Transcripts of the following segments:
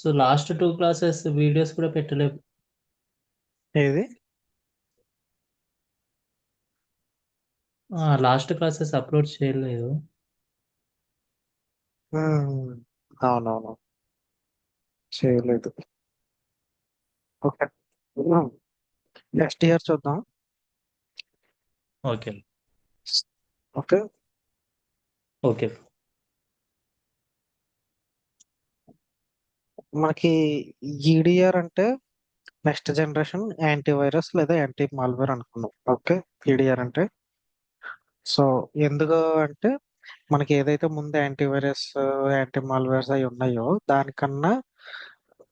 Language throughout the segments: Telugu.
సో లాస్ట్ 2 క్లాసెస్ వీడియోస్ కూడా పెట్టలేవు. ఏది? లాస్ట్ క్లాసెస్ అప్లోడ్ చేయలేదు. అవునవును, చేయలేదు. ఓకే, నెక్స్ట్ ఇయర్ చూద్దాం. ఓకే. Okay, okay. మనకి ఈడిఆర్ అంటే నెక్స్ట్ జనరేషన్ యాంటీవైరస్ లేదా యాంటీ మాల్వేర్ అనుకున్నాం. ఓకే, ఈడిఆర్ అంటే సో ఎందుకు అంటే మనకి ఏదైతే ముందు యాంటీవైరస్ యాంటీ మాల్వేర్స్ అవి ఉన్నాయో దానికన్నా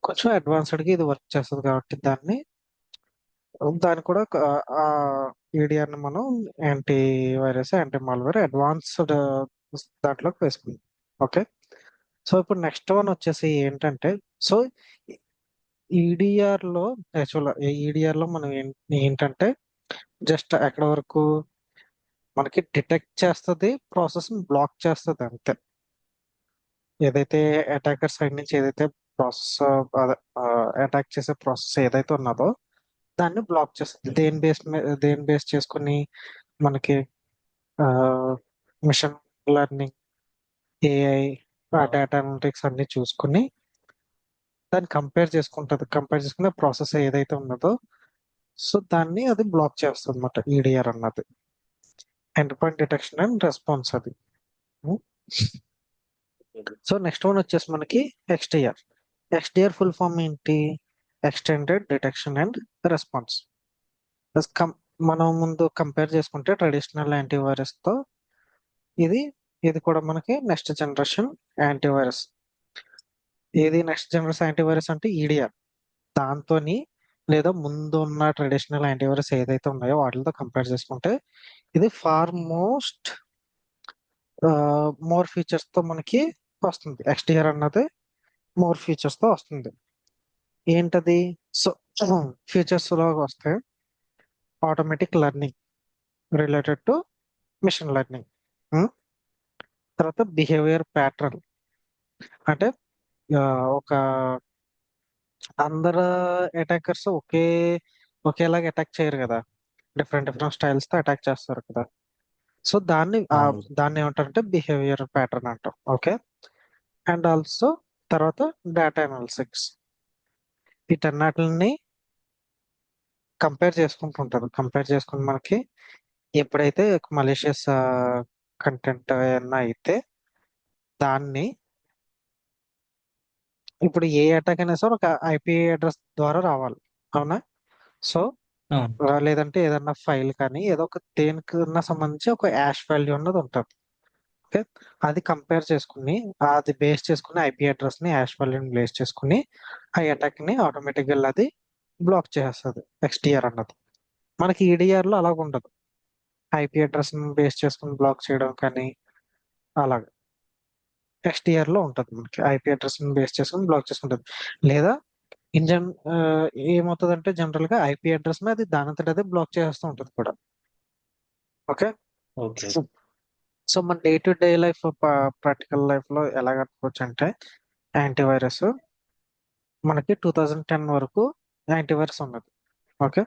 కొంచెం అడ్వాన్స్డ్ గా ఇది వర్క్ చేస్తుంది కాబట్టి దాన్ని కూడా ఆ ఈడిఆర్ ని మనం anti virus anti malware advanced దాంట్లోకి వేసుకుందాం. ఓకే, సో ఇప్పుడు నెక్స్ట్ వన్ వచ్చేసి ఏంటంటే సో ఈడిఆర్ లో యాక్చువల్ ఈడిఆర్ లో మనం ఏంటంటే జస్ట్ ఎక్కడ వరకు మనకి డిటెక్ట్ చేస్తుంది, ప్రాసెస్ బ్లాక్ చేస్తుంది అంతే. ఏదైతే అటాకర్ సైడ్ నుంచి ఏదైతే ప్రాసెస్ అటాక్ చేసే ప్రాసెస్ ఏదైతే ఉన్నదో దాన్ని బ్లాక్ చేస్తుంది. దేని బేస్ చేసుకుని మనకి machine learning, AI, data analytics అన్ని చూసుకుని దాన్ని కంపేర్ చేసుకునే ప్రాసెస్ ఏదైతే ఉన్నదో సో దాన్ని అది బ్లాక్ చేస్తుంది అనమాట ఈడిఆర్ అన్నది. End point detection and response అది. సో నెక్స్ట్ వన్ వచ్చేసి మనకి ఎక్స్డిఆర్. ఎక్స్డిఆర్ ఫుల్ ఫామ్ ఏంటి? Extended detection and response. మనం ముందు కంపేర్ చేసుకుంటే ట్రెడిషనల్ యాంటీవైరస్ తో ఇది ఇది కూడా మనకి నెక్స్ట్ జనరేషన్ యాంటీవైరస్. ఏది నెక్స్ట్ జనరేషన్ యాంటీవైరస్ అంటే ఈడిఆర్. దాంతోని లేదా ముందు ఉన్న ట్రెడిషనల్ యాంటీవైరస్ ఏదైతే ఉన్నాయో వాటితో కంపేర్ చేసుకుంటే ఇది ఫార్ మోర్ ఫీచర్స్ తో మనకి వస్తుంది. ఎక్స్డిఆర్ అన్నది మోర్ ఫీచర్స్ తో వస్తుంది. ఏంటది? సో ఫీచర్స్ లో వస్తే automatic learning related to machine learning. తర్వాత బిహేవియర్ ప్యాటర్న్ అంటే ఆ, ఒక అందరు అటాకర్స్ ఒకేలాగా అటాక్ చేయరు కదా, డిఫరెంట్ డిఫరెంట్ స్టైల్స్ తో అటాక్ చేస్తారు కదా. సో అవును. దాన్ని ఏమంటారంటే బిహేవియర్ ప్యాటర్న్ అంటాం. ఓకే, అండ్ ఆల్సో తర్వాత డేటా అనాలిసిక్స్. వీటన్నిటిని కంపేర్ చేసుకుని మనకి ఎప్పుడైతే మలేషియస్ కంటెంట్ ఏమన్నా అయితే దాన్ని ఇప్పుడు ఏ అటాక్ అయినా సరే ఒక ఐపీ అడ్రస్ ద్వారా రావాలి, అవునా? సో అవును. లేదంటే ఏదన్నా ఫైల్ కానీ ఏదో ఒక దేనికన్నా సంబంధించి ఒక యాష్ వాల్యూ అన్నది ఉంటుంది. ఓకే, అది కంపేర్ చేసుకుని అది బేస్ చేసుకుని ఐపీ అడ్రస్ ని యాష్ వాల్యూని బేస్ చేసుకుని ఆ అటాక్ ని ఆటోమేటిక్ గా అది బ్లాక్ చేసేస్తుంది ఎక్స్డిఆర్ అన్నది. మనకి ఈడిఆర్ లో అలాగ ఉండదు. ఐపీ అడ్రస్ ని బేస్ చేసుకుని బ్లాక్ చేయడం కానీ అలాగ ఎక్స్డిఆర్ లో ఉంటుంది. మనకి ఐపీ అడ్రస్ ని బేస్ చేసుకుని బ్లాక్ చేసుకుంటుంది. లేదా ఇంజన్ ఏమవుతుందంటే జనరల్ గా ఐపీ అడ్రస్ ని అది దానంతట అదే బ్లాక్ చేస్తూ ఉంటుంది కూడా. Okay, okay. సో మన day to day life practical life లో ఎలా కట్టుకోవచ్చు అంటే యాంటీవైరస్ మనకి 2010 వరకు యాంటీవైరస్ ఉన్నది. ఓకే,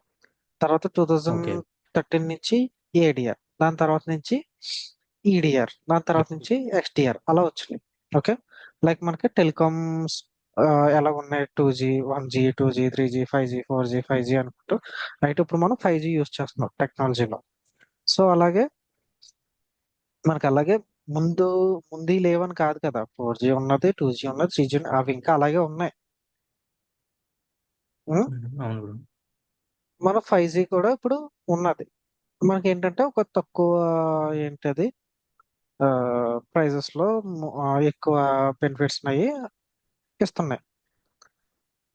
తర్వాత ఓకే. 2013 నుంచి ఏడిఆర్, దాని తర్వాత నుంచి ఈడిఆర్, దాని తర్వాత నుంచి ఎక్స్డిఆర్ అలా వచ్చినాయి. ఓకే, లైక్ మనకి టెలికామ్స్ ఎలా ఉన్నాయి, 2G 1G 2G 3G 5G 4G 5G అనుకుంటూ రైట్ ఇప్పుడు మనం 5G యూస్ చేస్తున్నాం టెక్నాలజీలో. సో అలాగే ముందు ముందు లేవని కాదు కదా, 4G ఉన్నది, 2G ఉన్నది, 3G అవి ఇంకా అలాగే ఉన్నాయి. ఉం? అవును బ్రో. మన 5G కూడా ఇప్పుడు ఉన్నది. మనకి ఏంటంటే ఒక తక్కువ ఏంటది ప్రైజెస్ లో ఎక్కువ బెనిఫిట్స్ ఉన్నాయి ఇస్తున్నాయి.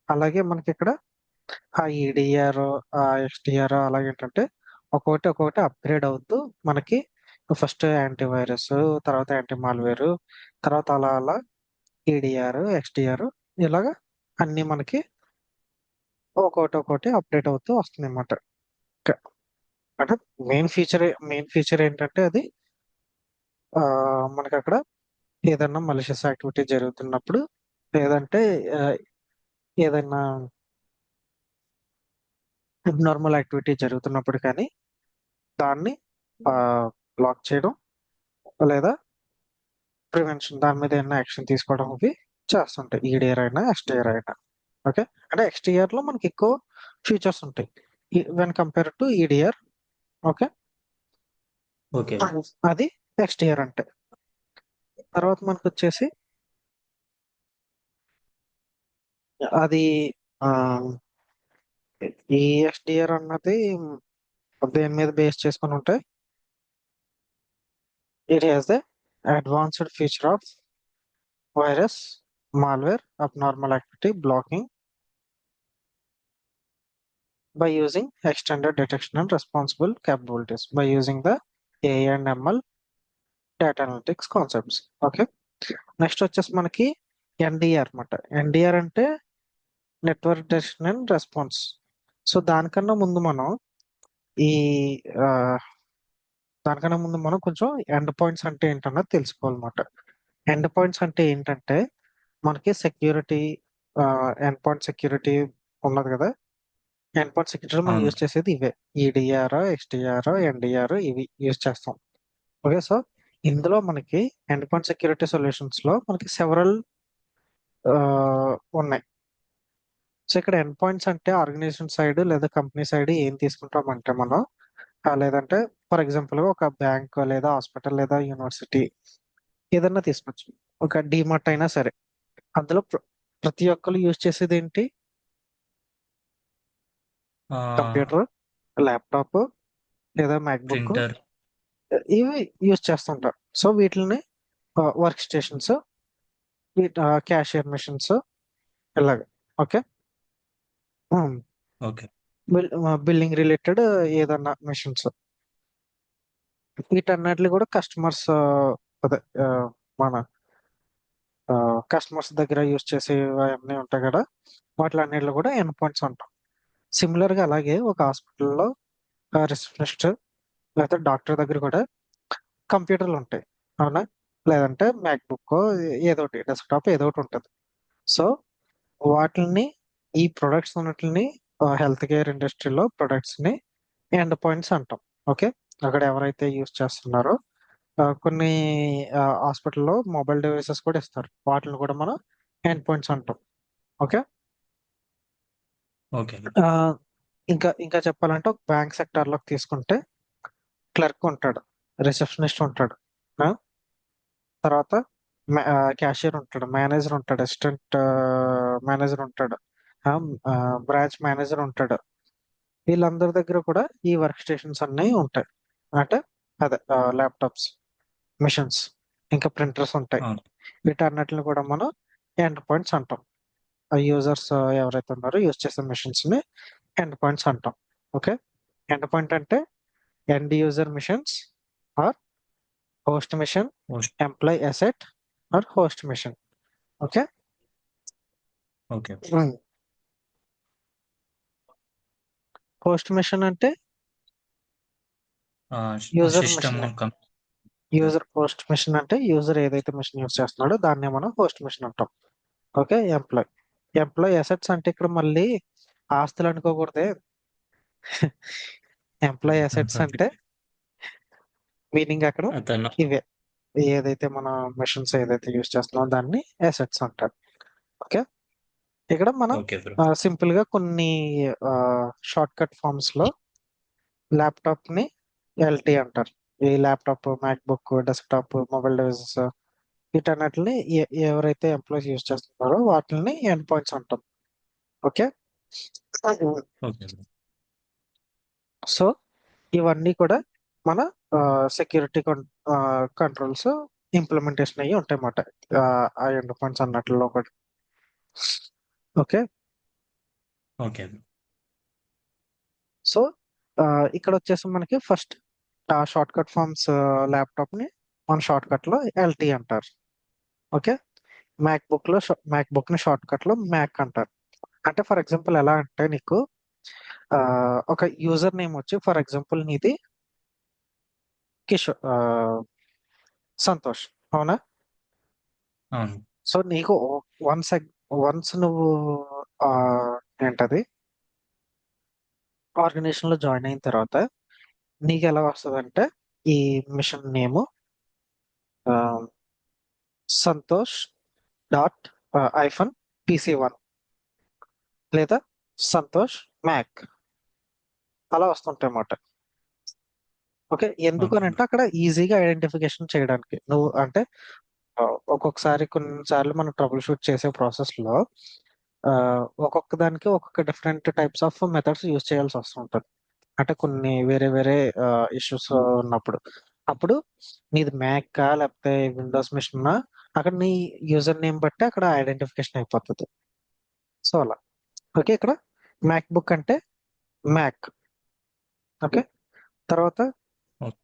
అలాగే మనకి ఇక్కడ ఆ ఈడిఆర్, ఆ ఎక్స్డిఆర్ అలాగే ఏంటంటే ఒక్కొక్కటి అప్గ్రేడ్ అవుతూ మనకి ఫస్ట్ యాంటీవైరస్, తర్వాత యాంటీ మాల్వేర్, తర్వాత అలా ఈడిఆర్ ఎక్స్డిఆర్ ఇలాగా అన్ని మనకి ఒక్కొక్కటి అప్డేట్ అవుతూ వస్తుంది అన్నమాట. అంటే మెయిన్ ఫీచర్ ఏంటంటే అది ఆ, మనకి అక్కడ ఏదన్నా మలిషియస్ యాక్టివిటీ జరుగుతున్నప్పుడు లేదంటే ఏదైనా అబ్నార్మల్ యాక్టివిటీ జరుగుతున్నప్పుడు కానీ దాన్ని బ్లాక్ చేయడం లేదా ప్రివెన్షన్ దాని మీద ఏమైనా యాక్షన్ తీసుకోవడం అవి చేస్తుంటాయి ఈడిఆర్ అయినా ఎస్టీఆర్ అయినా. ఓకే, అంటే ఎక్స్టీఆర్ లో మనకి ఎక్కువ ఫీచర్స్ ఉంటాయి when compare to EDR. Okay, okay అది ఎక్స్టీఆర్ అంటే. తర్వాత మనకు వచ్చేసి అది ఆ, ఈ ఎక్స్టీఆర్ అన్నది దేని మీద బేస్ చేసుకొని ఉంటాయి. It has the advanced feature of virus, malware, abnormal activity blocking by using extended detection and responsible capabilities by using the AI and ML data analytics concepts. Okay, next వచ్చేసి మనకి ఎన్డిఆర్ అన్నమాట. ఎన్డిఆర్ అంటే network detection and response. So దానికన్నా ముందు మనం ఈ ఆ, దానికన్నా ముందు మనం కొంచెం ఎండ్ పాయింట్స్ అంటే ఏంటన్నది తెలుసుకోవాలన్నమాట. ఎండ్ పాయింట్స్ అంటే ఏంటంటే మనకి సెక్యూరిటీ, ఎండ్ పాయింట్ సెక్యూరిటీ ఉన్నది కదా. ఎండ్ పాయింట్ సెక్యూరిటీ మనం అవును యూజ్ చేసేది ఇవే ఈడిఆర్, ఎక్స్డిఆర్, ఎన్డిఆర్ ఇవి యూజ్ చేస్తాం. ఓకే, సో ఇందులో మనకి ఎండ్ పాయింట్ సెక్యూరిటీ సొల్యూషన్స్ లో మనకి సెవరల్ ఉన్నాయి. సో ఇక్కడ ఎండ్ పాయింట్స్ అంటే ఆర్గనైజేషన్ సైడ్ లేదా కంపెనీ సైడ్ ఏం తీసుకుంటామంటే మనం లేదంటే ఫర్ ఎగ్జాంపుల్ ఒక బ్యాంక్ లేదా హాస్పిటల్ లేదా యూనివర్సిటీ ఏదన్నా తీసుకోవచ్చు. ఒక డిమార్ట్ అయినా సరే అందులో ప్రతి ఒక్కరు యూజ్ చేసేది ఏంటి? కంప్యూటర్, ల్యాప్టాప్ లేదా మ్యాక్బుక్ ప్రింటర్. ఇవి యూజ్ చేస్తుంటారు. సో వీటిని వర్క్ స్టేషన్స్, క్యాషియర్ మిషన్స్ ఇలాగ. ఓకే, ఓకే బిల్లింగ్ రిలేటెడ్ ఏదన్నా మిషన్స్ వీటన్నిటిని కూడా కస్టమర్స్ అదే మన కస్టమర్స్ దగ్గర యూజ్ చేసే అన్నీ ఉంటాయి కదా, వాటిలన్నిటిలో కూడా ఎండ్ పాయింట్స్ ఉంటాం. సిమిలర్ గా అలాగే ఒక హాస్పిటల్లో రిసెప్షనిస్ట్ లేకపోతే డాక్టర్ దగ్గర కూడా కంప్యూటర్లు ఉంటాయి, అవునా? లేదంటే మ్యాక్బుక్ ఏదో ఒకటి డెస్క్టాప్ ఏదో ఒకటి ఉంటుంది. సో వాటిని ఈ ప్రొడక్ట్స్ ఉన్నట్లని హెల్త్ కేర్ ఇండస్ట్రీలో ప్రొడక్ట్స్ ని ఎండ్ పాయింట్స్ అంటాం. ఓకే, అక్కడ ఎవరైతే యూజ్ చేస్తున్నారో కొన్ని హాస్పిటల్లో మొబైల్ డివైసెస్ కూడా ఇస్తారు, వాటిని కూడా మనం ఎండ్ పాయింట్స్ అంటాం. ఓకే, ఓకే ఆ, ఇంకా ఇంకా చెప్పాలంటే ఒక బ్యాంక్ సెక్టార్ లోకి తీసుకుంటే క్లర్క్ ఉంటాడు, రిసెప్షనిస్ట్ ఉంటాడు, ఆ, తర్వాత క్యాషియర్ ఉంటాడు, మేనేజర్ ఉంటాడు, అసిస్టెంట్ మేనేజర్ ఉంటాడు, బ్రాంచ్ మేనేజర్ ఉంటాడు. వీళ్ళందరి దగ్గర కూడా ఈ వర్క్ స్టేషన్స్ అన్నీ ఉంటాయి. అంటే అదే ల్యాప్టాప్స్, మిషన్స్, ఇంకా ప్రింటర్స్ ఉంటాయి. అవును వీటన్నిటిని కూడా మనం ఎండ్ పాయింట్స్ అంటాం. ఆ యూజర్స్ ఎవరైతే ఉన్నారో యూజ్ చేసే మిషన్స్ ని ఎండ్ పాయింట్స్ అంటాం. ఓకే, ఎండ్ పాయింట్ అంటే end user machines or host machine, most employ asset or host machine. Okay, okay host machine అంటే user system machine. User host machine అంటే యూజర్ ఏదైతే మిషన్ యూజ్ చేస్తున్నాడో దాన్నే మనం హోస్ట్ మిషన్ అంటాం. Okay, employ. ఎంప్లాయ్ అసెట్స్ అంటే ఇక్కడ మళ్ళీ ఆస్తులు అనుకోకూడదే. ఎంప్లాయ్ అసెట్స్ అంటే మీనింగ్ అక్కడ అతను. ఇవే ఏదైతే మన మిషన్స్ ఏదైతే యూజ్ చేస్తున్నామో దాన్ని అసెట్స్ అంటారు. ఓకే, ఇక్కడ మనం ఓకే బ్రో సింపుల్ గా కొన్ని షార్ట్ కట్ ఫార్మ్స్ లో ల్యాప్టాప్ ని ఎల్టీ అంటారు. ఈ laptop, MacBook, desktop, mobile devices వీటన్నిటిని ఎవరైతే ఎంప్లాయీస్ యూజ్ చేస్తున్నారో వాటిని ఎండ్ పాయింట్స్ అంటాం. ఓకే, ఓకే బ్రో సో ఇవన్నీ కూడా మన సెక్యూరిటీ కంట్రోల్స్ ఇంప్లిమెంటేషన్ అయ్యి ఉంటాయి అన్నమాట, ఆ ఎండ్ పాయింట్స్ అన్నట్లో ఒకటి. ఓకే, ఓకే బ్రో సో ఇక్కడ వచ్చేసి మనకి ఫస్ట్ ఆ షార్ట్ కట్ ఫార్మ్స్ ల్యాప్టాప్ ని మన షార్ట్ కట్ లో ఎల్టీ అంటారు. ఓకే, మ్యాక్ బుక్ ని షార్ట్ కట్ లో మ్యాక్ అంటారు. అంటే ఫర్ ఎగ్జాంపుల్ ఎలా అంటే నీకు ఆ, ఒక యూజర్ నేమ్ వచ్చి ఫర్ ఎగ్జాంపుల్ నీది కిషోర్, సంతోష్, అవునా? అవును సో నీకు వన్స్ వన్స్ నువ్వు ఆ, ఏంటది ఆర్గనైజేషన్ లో జాయిన్ అయిన తర్వాత నీకు ఎలా వస్తుందంటే ఈ machine name Santosh dot hyphen PC1 లేదా సంతోష్ మ్యాక్ అలా వస్తుంటాయి అన్నమాట. ఓకే, ఎందుకు అని ఓకే అంటే అక్కడ ఈజీగా ఐడెంటిఫికేషన్ చేయడానికి నువ్వు అంటే ఒక్కొక్కసారి కొన్నిసార్లు మనం ట్రబుల్ షూట్ చేసే ప్రాసెస్ లో ఆ, ఒక్కొక్క దానికి ఒక్కొక్క different types of methods use చేయాల్సి వస్తుంటది. అంటే కొన్ని వేరే వేరే ఇష్యూస్ ఉన్నప్పుడు అప్పుడు నీది మ్యాక్ లేకపోతే విండోస్ మిషన్ అక్కడ నీ యూజర్ నేమ్ బట్టి అక్కడ ఐడెంటిఫికేషన్ అయిపోతుంది. సో అలా ఓకే, ఇక్కడ మ్యాక్ బుక్ అంటే మ్యాక్. ఓకే, తర్వాత ఓకే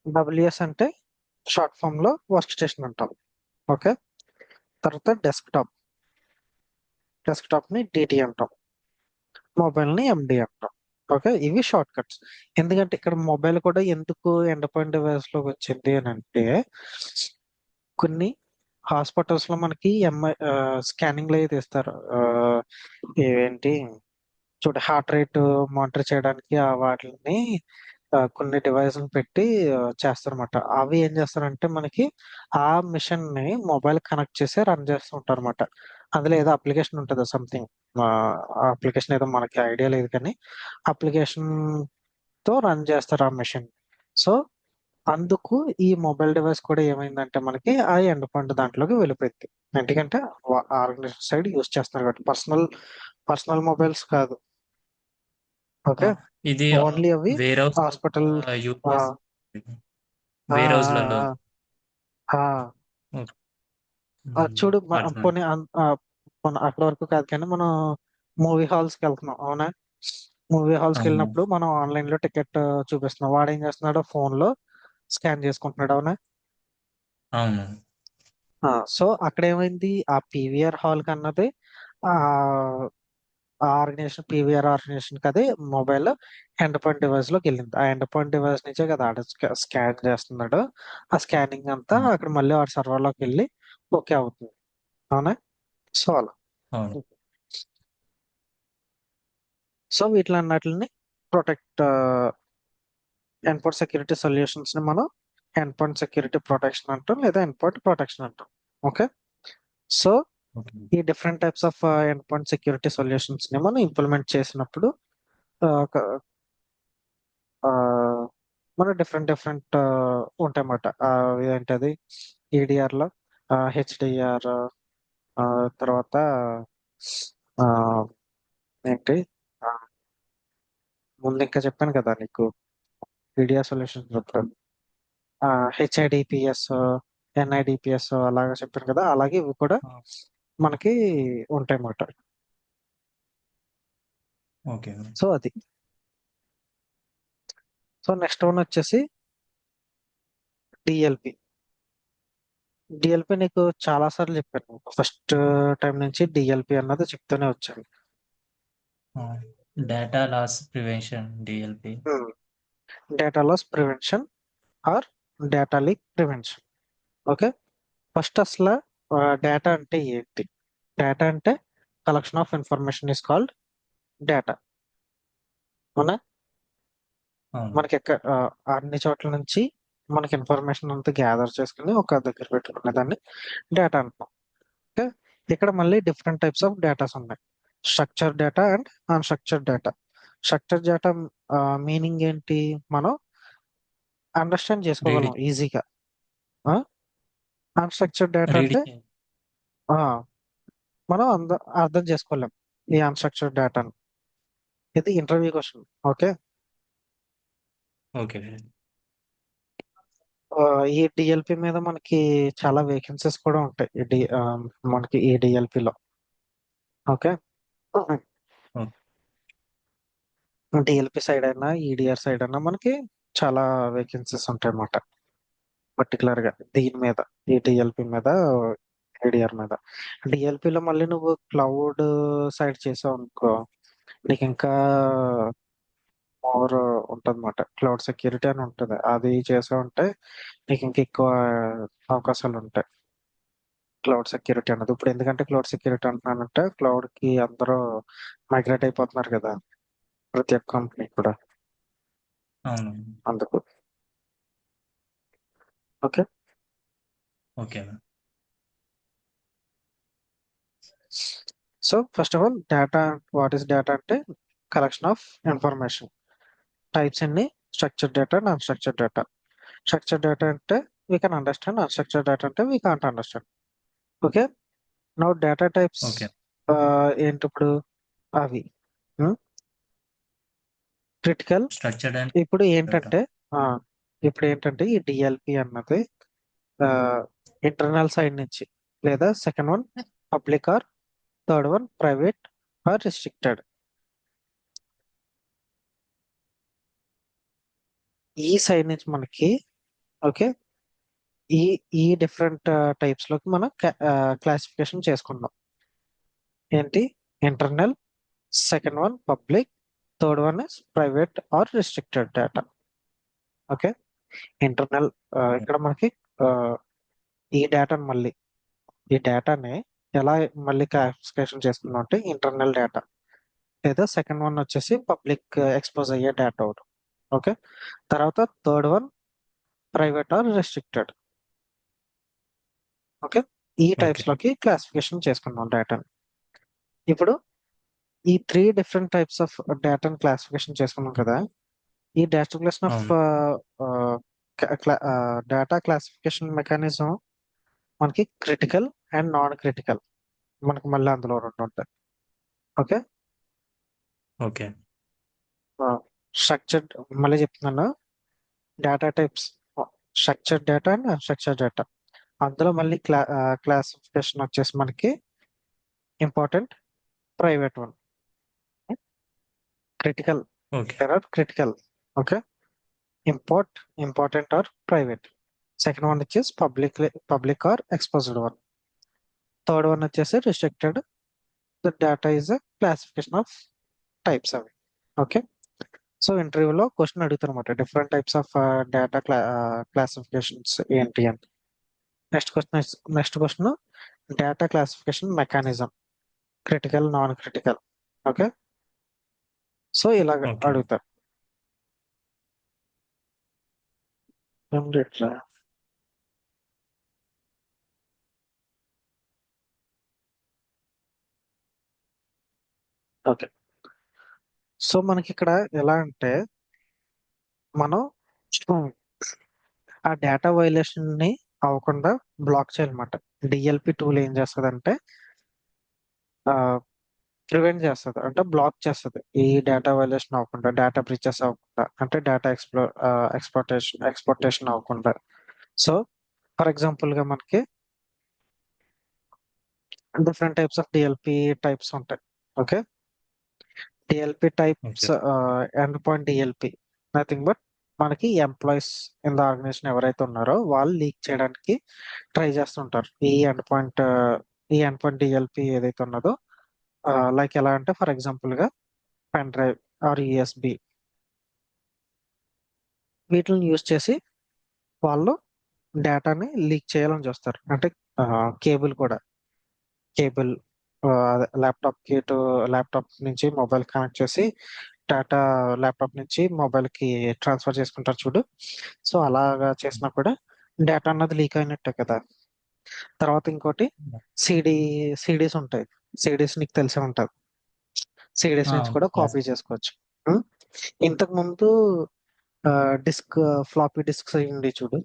WS అంటే షార్ట్ ఫామ్ లో వర్క్ స్టేషన్ అంటాం. ఓకే, తర్వాత డెస్క్టాప్ ని DT అంటాం, మొబైల్ ని MD అంటాం. ఓకే, ఇవి షార్ట్ కట్స్. ఎందుకంటే ఇక్కడ మొబైల్ కూడా ఎందుకు ఎండ్ పాయింట్ డివైస్ లోకి వచ్చింది అని అంటే కొన్ని హాస్పిటల్స్ లో మనకి MI స్కానింగ్ లో తీస్తారు. ఏంటి చూడ హార్ట్ రేట్ మానిటర్ చేయడానికి వాటిని కొన్ని డివైస్ పెట్టి చేస్తారన్నమాట. అవి ఏం చేస్తారంటే మనకి ఆ మిషన్ ని మొబైల్ కనెక్ట్ చేసి రన్ చేస్తూ ఉంటారు అనమాట. అందులో ఏదో అప్లికేషన్ ఉంటుంది సంథింగ్. ఆ అప్లికేషన్ ఏదో మనకి ఐడియా లేదు కానీ అప్లికేషన్ తో రన్ చేస్తారు ఆ మిషన్. సో అందుకు ఈ మొబైల్ డివైస్ కూడా ఏమైందంటే మనకి ఆ ఎండ్ పాయింట్ దాంట్లోకి వెళ్ళిపోయింది. ఎందుకంటే ఆర్గనైజేషన్ సైడ్ యూస్ చేస్తున్నారు కాబట్టి పర్సనల్ మొబైల్స్ కాదు. ఓకే, ఇది ఓన్లీ అవి వేర్ హౌస్ లో హాస్పిటల్. యూజ్ ఆ, చేస్తారు. ఆ, వేర్ హౌస్లలో ఆ, ఆ, చూడు అర్థమైంది. పోనీ పోనీ అక్కడ వరకు కాదు కానీ మనం మూవీ హాల్స్ కి వెళ్తున్నాం అవునా. మూవీ హాల్స్ కి అవును వెళ్ళినప్పుడు మనం ఆన్లైన్ లో టికెట్ చూపిస్తున్నాం, వాడు ఏం చేస్తున్నాడు ఫోన్ లో స్కాన్ చేసుకుంటున్నాడు అవునా. అవును సో అక్కడ ఏమైంది ఆ PVR హాల్ కన్నది ఆ ఆర్గనైజేషన్ PVR ఆర్గనైజేషన్ కి అది మొబైల్ ఎండ్ పాయింట్ డివైస్ లోకి వెళ్ళింది. ఆ ఎండ్ పాయింట్ డివైస్ నుంచే కదా ఆడ స్కాన్ చేస్తున్నాడు. ఆ స్కానింగ్ అంతా అవును అక్కడ మళ్ళీ వాడి సర్వర్ లోకి వెళ్ళి ఓకే అవుతుంది అవునా. సో అలా అవును సో వీటిలన్నిటిని protect end point security solutions ని మనం ఎండ్ పాయింట్ సెక్యూరిటీ ప్రొటెక్షన్ అంటాం లేదా ఎండ్ పాయింట్ ప్రొటెక్షన్ అంటాం. ఓకే, సో ఓకే ఈ different types of end point security solutions ని మనం ఇంప్లిమెంట్ చేసినప్పుడు ఆ, మన డిఫరెంట్ ఉంటాయి అన్నమాట. ఏంటది EDR లో HDR, తర్వాత ఆ, ఏంటి ఆ, ముందు ఇంకా చెప్పాను కదా నీకు EDR సొల్యూషన్ చెప్తాను. HIDPS, NIDPS అలాగా చెప్పాను కదా, అలాగే ఇవి కూడా మనకి ఉంటాయి అన్నమాట. ఓకే సో అది. సో నెక్స్ట్ వన్ వచ్చేసి DLP. నీకు చాలా సార్లు చెప్పాను, ఫస్ట్ టైం నుంచి DLP అన్నది చెప్తూనే వచ్చాను. Data loss prevention DLP. Data loss prevention or data leak prevention. Okay, first అసలు డేటా అంటే ఏంటి? డేటా అంటే collection of information is called data అవునా. అవును మనకి అన్ని చోట్ల నుంచి మనకి ఇన్ఫర్మేషన్ అంతా గ్యాదర్ చేసుకుని ఒక దగ్గర పెట్టుకునే దాన్ని డేటా అంటున్నాం. ఓకే, ఇక్కడ మళ్ళీ డిఫరెంట్ టైప్స్ ఆఫ్ డేటాస్ ఉన్నాయి, structure data and unstructured data. Structure data meaning ఏంటి మనం అండర్స్టాండ్ రీడ్ చేసుకోగలం ఈజీగా. అన్స్ట్రక్చర్డ్ డేటా రీడ్ అంటే ఆ, మనం అర్థం చేసుకోలేం ఈ అన్స్ట్రక్చర్డ్ డేటాను. ఇది ఇంటర్వ్యూ క్వశ్చన్. ఓకే, ఓకే ఈ DLP మీద మనకి చాలా వేకెన్సీస్ కూడా ఉంటాయి మనకి ఈ DLP లో. ఓకే, ఓకే DLP సైడ్ అయినా EDR సైడ్ అయినా మనకి చాలా వేకెన్సీస్ ఉంటాయి అన్నమాట. పర్టికులర్ గా దీని మీద ఈ DLP మీద EDR మీద. DLP లో మళ్ళీ నువ్వు క్లౌడ్ సైడ్ చేసావు అనుకో నీకు ఇంకా మోర్ ఉంటుంది అన్నమాట. క్లౌడ్ సెక్యూరిటీ అని ఉంటుంది, అది చేసా ఉంటే నీకు ఇంకా ఎక్కువ అవకాశాలు ఉంటాయి. క్లౌడ్ సెక్యూరిటీ అన్నది. ఇప్పుడు ఎందుకంటే క్లౌడ్ సెక్యూరిటీ అంటున్నానంటే క్లౌడ్ కి అందరూ మైగ్రేట్ అయిపోతున్నారు కదా, ప్రతి ఒక్క కంపెనీ కూడా. అవును. అందుకు. Okay. Okay. So first of all data, what is data అంటే కలెక్షన్ ఆఫ్ ఇన్ఫర్మేషన్. టైప్స్ అన్ని structured data, non structured data. Structured data అంటే we can understand, non structured data అంటే we can't understand. Okay. Now data types okay. ఏంటి ఇప్పుడు అవి క్రిటికల్. స్ట్రక్చర్డ్ అండ్ ఇప్పుడు డేటా. ఏంటంటే ఆ, ఇప్పుడు ఏంటంటే ఈ డిఎల్పి అన్నది ఇంటర్నల్ సైడ్ నుంచి, లేదా second one public or third one private or restricted. ఈ సైడ్ నుంచి మనకి ఓకే ఈ ఈ డిఫరెంట్ టైప్స్ లోకి మనం క్లాసిఫికేషన్ చేసుకున్నాం. ఏంటి? Internal, second one public, third one is private or restricted data. Okay. Internal ఇక్కడ మనకి ఆ, ఈ డేటాని మళ్ళీ ఈ డేటాని ఎలా మళ్ళీ క్లాసిఫికేషన్ చేసుకున్నాం అంటే ఇంటర్నల్ డేటా, లేదా సెకండ్ వన్ వచ్చేసి పబ్లిక్ ఎక్స్పోజ్ అయ్యే డేటా ఒకటి. ఓకే. తర్వాత third one private or restricted. Okay. ఈ ఓకే. టైప్స్ లోకి క్లాసిఫికేషన్ చేసుకున్నాం డేటాని. ఇప్పుడు ఈ త్రీ డిఫరెంట్ టైప్స్ ఆఫ్ డేటాని క్లాసిఫికేషన్ చేసుకున్నాం కదా. ఈ క్లాసిఫికేషన్ ఆఫ్ అవును. డేటా క్లాసిఫికేషన్ మెకానిజం మనకి క్రిటికల్ అండ్ నాన్ క్రిటికల్, మనకి మళ్ళీ అందులో రెండు ఉంటాయి. ఓకే. ఓకే. స్ట్రక్చర్డ్, మళ్ళీ చెప్తున్నాను, data types structured data and unstructured data. అందులో మళ్ళీ క్లాసిఫికేషన్ వచ్చేసి మనకి important, private one, critical, okay. Critical. Okay. Important or private. Second one వచ్చేసి public or exposed one. Third one వచ్చేసి restricted. The data is a classification of types అవి. ఓకే. సో ఇంటర్వ్యూలో క్వశ్చన్ అడుగుతారు అనమాట, different types of data classifications ఏంటి అని. Next question data classification mechanism, critical, non critical. Okay. So ఇలాగ ఓకే. అడుగుతారు. ఓకే. సో మనకి ఇక్కడ ఎలా అంటే మనం ఆ డేటా వైలేషన్ ని అవ్వకుండా బ్లాక్ చేయాలన్నమాట. డిఎల్పి టూల్ ఏం చేస్తుందంటే ప్రివెంట్ చేస్తుంది, అంటే బ్లాక్ చేస్తుంది ఈ డేటా వైలేషన్ అవ్వకుండా, డేటా బ్రీచెస్ అవ్వకుండా, అంటే డేటా ఎక్స్పోర్టేషన్ అవ్వకుండా. సో ఫర్ ఎగ్జాంపుల్ గా మనకి different types of DLP types ఉంటాయి. Okay. DLP okay. Types, end point DLP nothing but మనకి ఎంప్లాయీస్ ఇన్ ద ఆర్గనైజేషన్ ఎవరైతే ఉన్నారో వాళ్ళు లీక్ చేయడానికి ట్రై చేస్తుంటారు ఈ ఎండ్ పాయింట్ డిఎల్పి ఏదైతే ఉన్నదో. లైక్ ఎలా అంటే ఫర్ ఎగ్జాంపుల్ గా పెన్ డ్రైవ్ ఆర్ యూఎస్బి, వీటిని యూజ్ చేసి వాళ్ళు డేటాని లీక్ చేయాలని చూస్తారు. అంటే కేబుల్ కూడా, కేబుల్ ల్యాప్టాప్ కి టు ల్యాప్టాప్ నుంచి మొబైల్ కనెక్ట్ చేసి డేటా ల్యాప్టాప్ నుంచి మొబైల్ కి ట్రాన్స్ఫర్ చేసుకుంటారు చూడు. సో అలాగా చేసినా కూడా డేటా అన్నది లీక్ అయినట్టే కదా. తర్వాత ఇంకోటి సిడి సిడీస్ ఉంటాయి. సిడీస్ నీకు తెలిసే ఉంటది. సిడీస్ నుంచి కూడా కాపీ చేసుకోవచ్చు. ఉం? ఇంతకు ముందు డిస్క్, ఫ్లాపీ డిస్క్స్ అయ్యింది చూడు,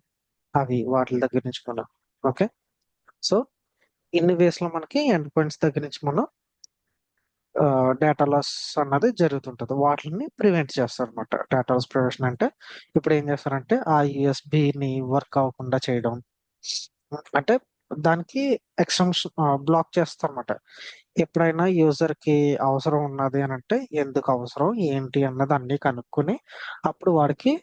అవి వాటి దగ్గర నుంచి కూడా. ఓకే. సో ఇన్ని వేస్ లో మనకి ఎండ్ పాయింట్స్ దగ్గర నుంచి మనం డేటా లాస్ అన్నది జరుగుతుంటది. వాటిని ప్రివెంట్ చేస్తారు అనమాట. డేటా లాస్ ప్రివెన్షన్ అంటే ఇప్పుడు ఏం చేస్తారంటే ఆ ని వర్క్ అవ్వకుండా చేయడం, అంటే దానికి ఎక్స్టెన్షన్ బ్లాక్ చేస్తారు అనమాట. ఎప్పుడైనా యూజర్ కి అవసరం ఉన్నది అని అంటే ఎందుకు అవసరం ఏంటి అన్నది అన్ని కనుక్కొని అప్పుడు వాడికి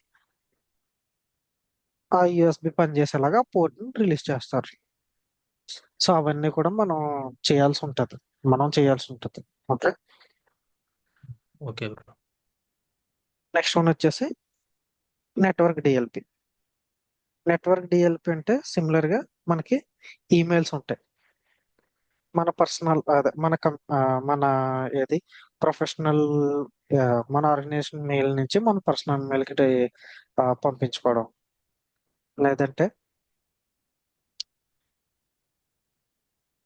ఆ యూఎస్బి పనిచేసేలాగా పోర్ట్ ని రిలీజ్ చేస్తారు. సో అవన్నీ కూడా మనం చేయాల్సి ఉంటది. Okay. Okay bro. Next one వచ్చేసి నెట్వర్క్ డిఎల్పి. నెట్వర్క్ డిఎల్పి అంటే సిమిలర్ గా మనకి ఈమెయిల్స్ ఉంటాయి. మన పర్సనల్ అదే మన ఏది ప్రొఫెషనల్ మన ఆర్గనైజేషన్ మెయిల్ నుంచి మన పర్సనల్ మెయిల్కి పంపించుకోవడం, లేదంటే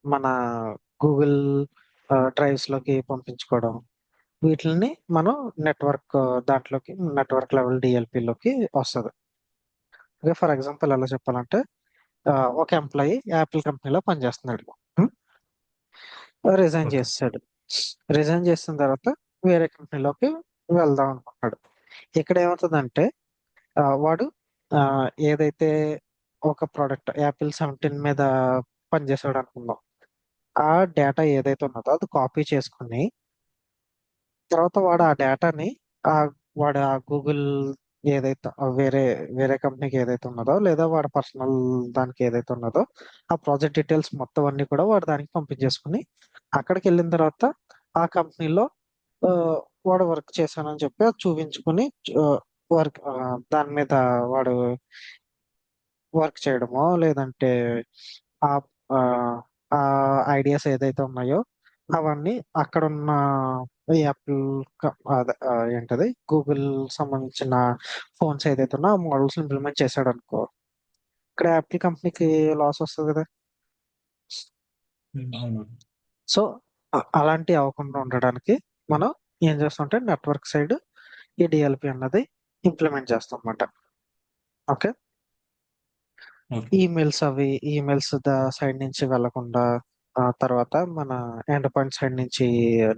మన గూగుల్ డ్రైవ్స్ లోకి పంపించుకోవడం, వీటిని మనం నెట్వర్క్ దాంట్లోకి నెట్వర్క్ లెవెల్ డిఎల్పిలోకి వస్తుంది. ఓకే, ఫర్ ఎగ్జాంపుల్ ఎలా చెప్పాలంటే ఒక ఎంప్లాయీ యాపిల్ కంపెనీలో పనిచేస్తున్నాడు, రిజైన్ ఓకే. చేస్తాడు. రిజైన్ చేసిన తర్వాత వేరే కంపెనీలోకి వెళ్దాం అనుకుంటున్నాడు. ఇక్కడ ఏమవుతుందంటే వాడు ఆ, ఏదైతే ఒక ప్రోడక్ట్ యాపిల్ 17 మీద పనిచేసాడు అనుకుందాం, ఆ డేటా ఏదైతే ఉన్నదో అది కాపీ చేసుకుని తర్వాత వాడు ఆ డేటాని ఆ వాడు ఆ గూగుల్ ఏదైతే వేరే వేరే కంపెనీకి ఏదైతే ఉన్నదో లేదా వాడి పర్సనల్ దానికి ఏదైతే ఉన్నదో ఆ ప్రాజెక్ట్ డీటెయిల్స్ మొత్తం అన్ని కూడా వాడు దానికి పంపించేసుకుని అక్కడికి వెళ్ళిన తర్వాత ఆ కంపెనీలో ఆ, వాడు వర్క్ చేశానని చెప్పి అది చూపించుకుని వర్క్ దాని మీద వాడు వర్క్ చేయడమో లేదంటే ఆ ఆ ఆ ఐడియాస్ ఏదైతే ఉన్నాయో అవన్నీ అక్కడ ఉన్న యాపిల్ అదే ఏంటది గూగుల్ సంబంధించిన ఫోన్స్ ఏదైతే ఉన్నా ఆ మోడల్స్ ఇంప్లిమెంట్ చేశాడు అనుకో, ఇక్కడ యాపిల్ కంపెనీకి లాస్ వస్తుంది కదా. అవును. సో అలాంటి అవ్వకుండా ఉండడానికి మనం ఏం చేస్తామంటే నెట్వర్క్ సైడ్ ఈ డిఎల్పి అన్నది ఇంప్లిమెంట్ చేస్తాం అన్నమాట. Okay, okay. ఈమెయిల్స్ సైడ్ నుంచి వెళ్లకుండా తర్వాత మన ఎండ్ పాయింట్ సైడ్ నుంచి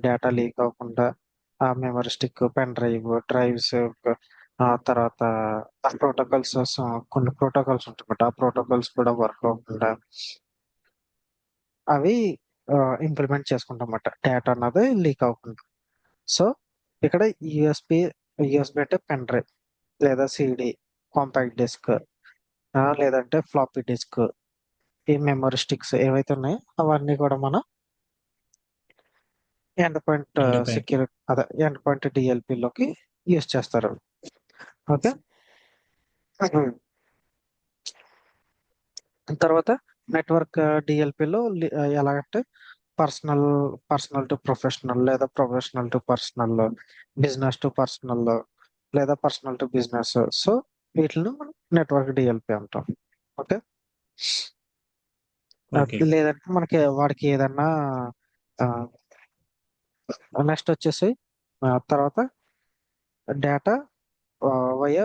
డేటా లీక్ అవ్వకుండా ఆ మెమరీ స్టిక్, పెన్ డ్రైవ్స్ తర్వాత ప్రోటోకాల్స్, కొన్ని ప్రోటోకాల్స్ ఉంటాయి ఆ ప్రోటోకాల్స్ కూడా వర్క్ అవ్వకుండా అవి ఇంప్లిమెంట్ చేసుకుంటాం అన్నమాట, డేటా అన్నది లీక్ అవ్వకుండా. సో ఇక్కడ యూఎస్బి అంటే పెన్ డ్రైవ్ లేదా సిడి, కాంపాక్ట్ డిస్క్, లేదంటే ఫ్లాపీ డిస్క్, ఈ మెమరీ స్టిక్స్ ఏవైతే ఉన్నాయో అవన్నీ కూడా మనం ఎండ్ పాయింట్ ఇండిపెండెంట్. అదే ఎండ్ పాయింట్ డిఎల్పిలోకి యూస్ చేస్తారు. ఓకే, తర్వాత నెట్వర్క్ డిఎల్పిలో ఎలాగంటే పర్సనల్ పర్సనల్ టు ప్రొఫెషనల్ లేదా professional to personal, business to personal లేదా పర్సనల్ టు బిజినెస్. సో వీటిని మనం నెట్వర్క్ డిఎల్పి అంటాం. Okay, okay. లేదంటే మనకి వాడికి ఏదన్నా నెక్స్ట్ వచ్చేసి తర్వాత డేటా వయ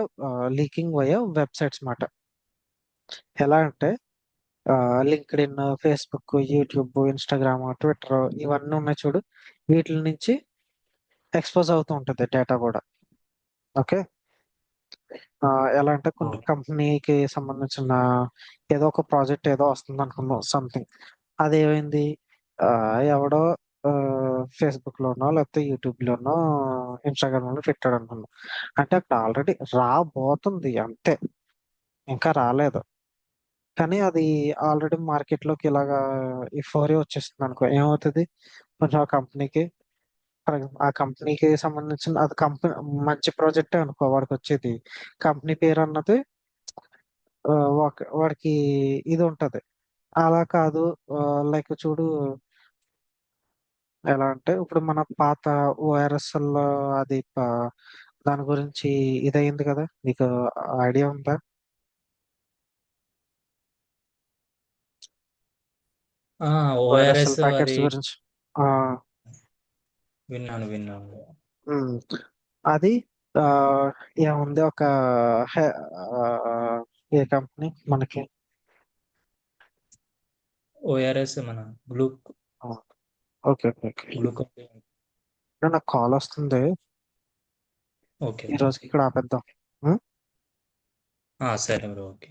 లీకింగ్ వయ వెబ్సైట్స్ మాట. ఎలా అంటే linked in, Facebook, YouTube, Instagram, Twitter ఇవన్నీ ఉన్నాయి చూడు, వీటి నుంచి ఎక్స్పోజ్ అవుతూ ఉంటుంది డేటా కూడా. ఓకే, ఎలా అంటే కొన్ని ఓకే. కంపెనీకి సంబంధించిన ఏదో ఒక ప్రాజెక్ట్ ఏదో వస్తుంది అనుకుందాం సంథింగ్, అదేమైంది ఎవడో ఫేస్బుక్ లోనో లేకపోతే యూట్యూబ్ లోనో ఇన్స్టాగ్రామ్ లోనో పెట్టాడు అనుకుందాం, అంటే అక్కడ ఆల్రెడీ రాబోతుంది అంతే, ఇంకా రాలేదు. కానీ అది ఆల్రెడీ మార్కెట్ లోకి ఇలాగా ఈ ఫోరే వచ్చేస్తుంది అనుకో, ఏమవుతుంది కొంచెం ఆ కంపెనీకి, ఆ కంపెనీకి సంబంధించిన అది కంపెనీ మంచి ప్రాజెక్టే అనుకో వాడికి వచ్చేది, కంపెనీ పేరు అన్నది వాడికి ఇది ఉంటది. అలా కాదు, లైక్ చూడు ఎలా అంటే ఇప్పుడు మన పాత ఓఆర్ఎస్ఎల్ అది దాని గురించి ఇదయింది కదా, నీకు ఐడియా ఉందా? ఓఆర్ఎస్ఎల్ ఓఆర్ఎస్ ప్యాకెట్స్ అది గురించి. ఆ, విన్నాను, విన్నాను. ఉమ్, అది ఆ, ఏముంది ఒక ఆ, ఏ కంపెనీ మనకి ఓఆర్ఎస్ మన glue okay okay okay, glucose. నాకు కాల్ వస్తుంది, ఓకే. ఈ రోజుకి ఇక్కడ ఆపేద్దాం. సరే బ్రో. ఓకే.